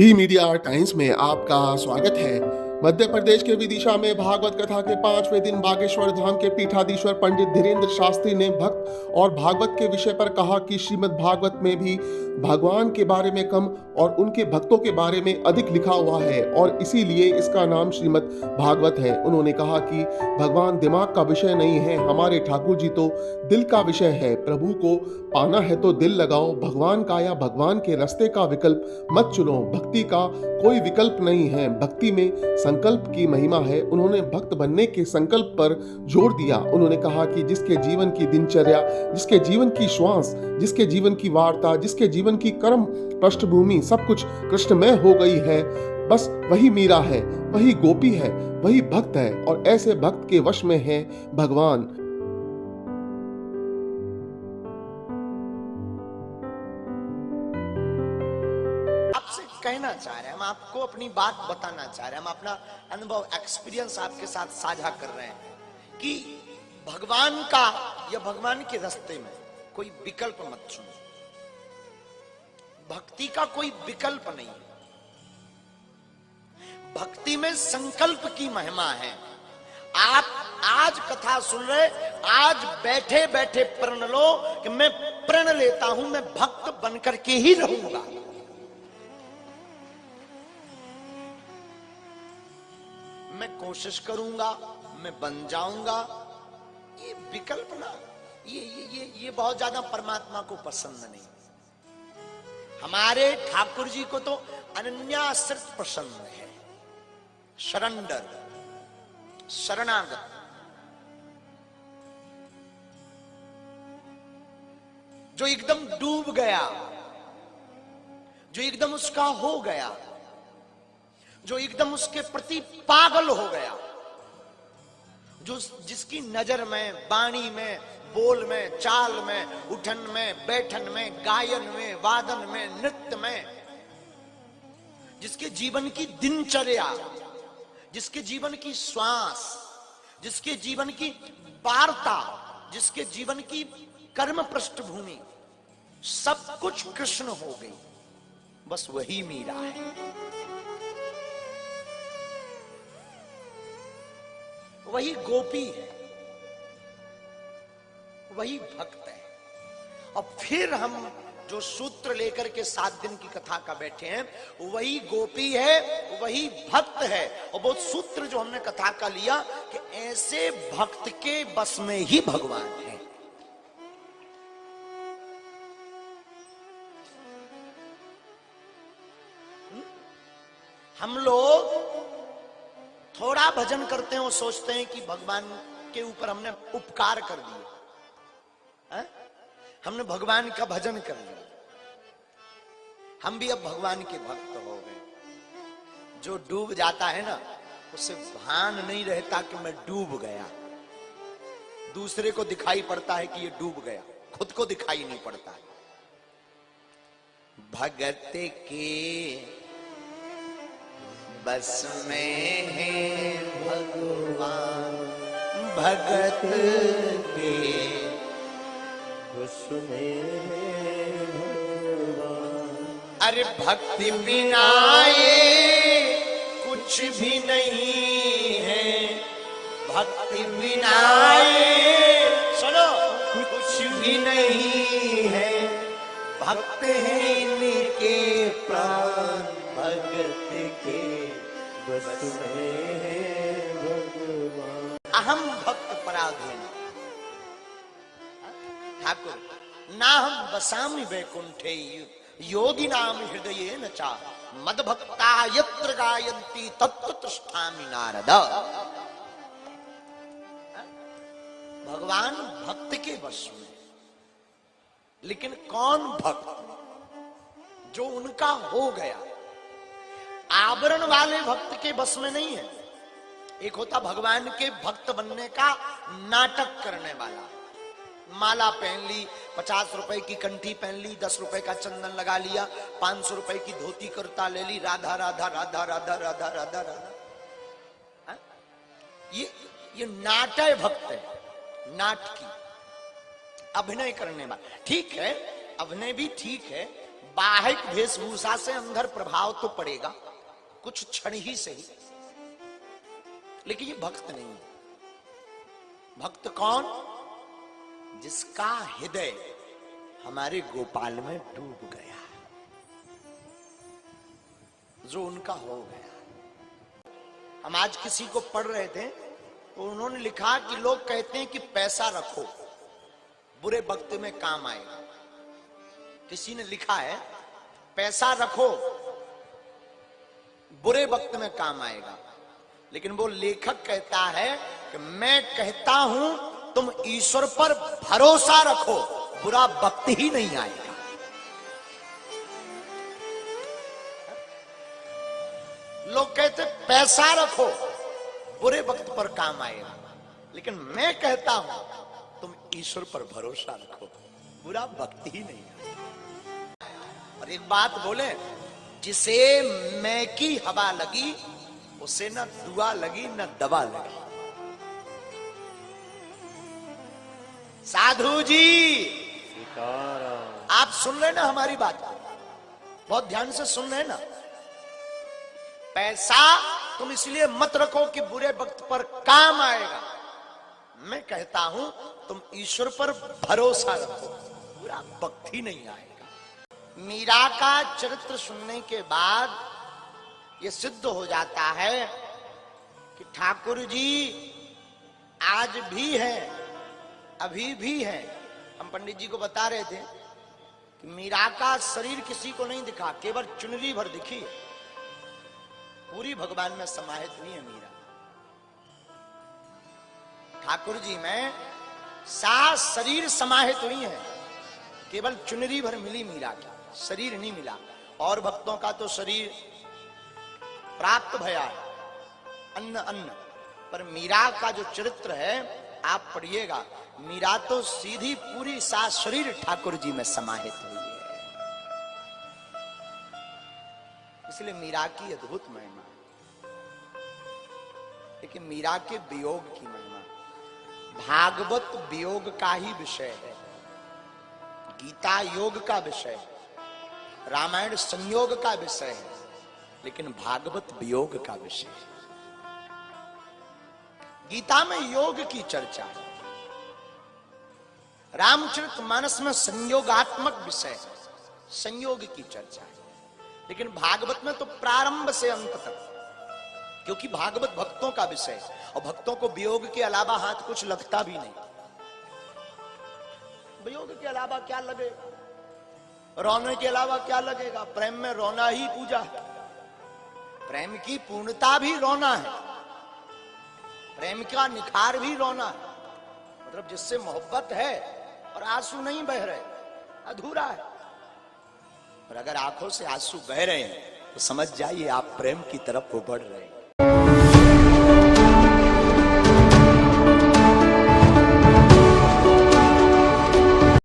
B media times में आपका स्वागत है। मध्य प्रदेश के विदिशा में भागवत कथा के 5वें दिन बागेश्वर धाम के पीठाधीश्वर पंडित धीरेन्द्र शास्त्री ने भक्त और भागवत के विषय पर कहा कि श्रीमद् भागवत में भी भगवान के बारे में कम और उनके भक्तों के बारे में अधिक लिखा हुआ है और इसीलिए इसका नाम श्रीमद् भागवत है। उन्होंने कहा कि भगवान दिमाग का विषय नहीं है, हमारे ठाकुर जी तो दिल का विषय है। प्रभु को पाना है तो दिल लगाओ, भगवान का या भगवान के रास्ते का विकल्प मत चुनो। भक्ति का कोई विकल्प नहीं है, भक्ति में संकल्प की महिमा है। उन्होंने भक्त बनने के संकल्प पर जोर दिया। उन्होंने कहा कि जिसके जीवन की दिनचर्या, जिसके जीवन की श्वास, जिसके जीवन की वार्ता, जिसके जीवन की कर्म पृष्ठभूमि सब कुछ कृष्णमय हो गई है, बस वही मीरा है, वही गोपी है, वही भक्त है और ऐसे भक्त के वश में है भगवान। आपसे कहना चाह रहे हैं, हम आपको अपनी बात बताना चाह रहे हैं, हम अपना अनुभव एक्सपीरियंस आपके साथ साझा कर रहे हैं कि भगवान का या भगवान के रास्ते में कोई विकल्प मत चुनो। भक्ति का कोई विकल्प नहीं है, भक्ति में संकल्प की महिमा है। आप आज कथा सुन रहे, आज बैठे बैठे प्रण लो कि मैं प्रण लेता हूं, मैं भक्त बनकर के ही रहूंगा। मैं कोशिश करूंगा, मैं बन जाऊंगा। ये विकल्प ना, ये बहुत ज्यादा परमात्मा को पसंद नहीं। हमारे ठाकुर जी को तो अनन्याश्रित पसंद है, शरंडर, शरणागत। जो एकदम डूब गया, जो एकदम उसका हो गया, जो एकदम उसके प्रति पागल हो गया, जो जिसकी नजर में, वाणी में, बोल में, चाल में, उठन में, बैठन में, गायन में, वादन में, नृत्य में, जिसके जीवन की दिनचर्या, जिसके जीवन की श्वास, जिसके जीवन की वार्ता, जिसके जीवन की कर्म पृष्ठभूमि सब कुछ कृष्ण हो गई, बस वही मीरा है, वही गोपी है, वही भक्त है। और फिर हम जो सूत्र लेकर के 7 दिन की कथा का बैठे हैं, वही गोपी है, वही भक्त है। और वो सूत्र जो हमने कथा का लिया कि ऐसे भक्त के बस में ही भगवान है। हम लोग थोड़ा भजन करते हैं और सोचते हैं कि भगवान के ऊपर हमने उपकार कर दिया, हमने भगवान का भजन कर लिया, हम भी अब भगवान के भक्त हो गए। जो डूब जाता है ना, उसे भान नहीं रहता कि मैं डूब गया। दूसरे को दिखाई पड़ता है कि ये डूब गया, खुद को दिखाई नहीं पड़ता। भगत के बस में है भगवान, भगत के बस में है भगवान। अरे भक्ति बिना ये कुछ भी नहीं है, भक्ति बिना ये सुनो कुछ भी नहीं है। भक्त है इनके प्राण, भगत के बस में है भगवान। अहम भक्त पराधीन ठाकुर ना हम बसामि वैकुंठे योगी नाम हृदये न चा मद भक्ता यत्र गायन्ति तत्र तिष्ठामि नारद। भगवान भक्त के वश में, लेकिन कौन भक्त? जो उनका हो गया। आवरण वाले भक्त के बस में नहीं है। एक होता भगवान के भक्त बनने का नाटक करने वाला, माला पहन ली, 50 रुपए की कंठी पहन ली, 10 रुपए का चंदन लगा लिया, 500 रुपए की धोती कुर्ता ले ली, राधा राधा राधा राधा राधा राधा राधा। ये नाट्य भक्त है, नाटकी, अभिनय करने वाला। ठीक है, अभिनय भी ठीक है, बाह्यिक वेशभूषा से अंदर प्रभाव तो पड़ेगा कुछ क्षण ही सही, लेकिन ये भक्त नहीं है। भक्त कौन? जिसका हृदय हमारे गोपाल में डूब गया, जो उनका हो गया। हम आज किसी को पढ़ रहे थे तो उन्होंने लिखा कि लोग कहते हैं कि पैसा रखो बुरे वक्त में काम आएगा। किसी ने लिखा है पैसा रखो बुरे वक्त में काम आएगा, लेकिन वो लेखक कहता है कि मैं कहता हूं तुम ईश्वर पर भरोसा रखो, बुरा वक्त ही नहीं आएगा। लोग कहते पैसा रखो बुरे वक्त पर काम आएगा, लेकिन मैं कहता हूं तुम ईश्वर पर भरोसा रखो, बुरा वक्त ही नहीं आएगा। और एक बात बोले, जिसे मैं की हवा लगी उसे न दुआ लगी न दवा लगी। साधु जी आप सुन रहे ना हमारी बात को, बहुत ध्यान से सुन रहे ना। पैसा तुम इसलिए मत रखो कि बुरे वक्त पर काम आएगा, मैं कहता हूं तुम ईश्वर पर भरोसा रखो, बुरा वक्त ही नहीं आएगा। मीरा का चरित्र सुनने के बाद ये सिद्ध हो जाता है कि ठाकुर जी आज भी है, अभी भी है। हम पंडित जी को बता रहे थे कि मीरा का शरीर किसी को नहीं दिखा, केवल चुनरी भर दिखी, पूरी भगवान में समाहित नहीं है मीरा। ठाकुर जी में सात शरीर समाहित हुई है, केवल चुनरी भर मिली मीरा की, शरीर नहीं मिला। और भक्तों का तो शरीर प्राप्त भया अन्न अन्न, पर मीरा का जो चरित्र है आप पढ़िएगा, मीरा तो सीधी पूरी सात शरीर ठाकुर जी में समाहित हुई है। इसलिए मीरा की अद्भुत महिमा, लेकिन मीरा के वियोग की महिमा। भागवत वियोग का ही विषय है, गीता योग का विषय है, रामायण संयोग का विषय है, लेकिन भागवत वियोग का विषय है। गीता में योग की चर्चा है, रामचरितमानस में संयोगात्मक विषय है, संयोग की चर्चा है, लेकिन भागवत में तो प्रारंभ से अंत तक, क्योंकि भागवत भक्तों का विषय है और भक्तों को वियोग के अलावा हाथ कुछ लगता भी नहीं। वियोग के अलावा क्या लगेगा, रोने के अलावा क्या लगेगा? प्रेम में रोना ही पूजा है, प्रेम की पूर्णता भी रोना है, प्रेम का निखार भी रोना है। मतलब जिससे मोहब्बत है और आंसू नहीं बह रहे, अधूरा है। और अगर आंखों से आंसू बह रहे हैं तो समझ जाइए आप प्रेम की तरफ बढ़ रहे हैं।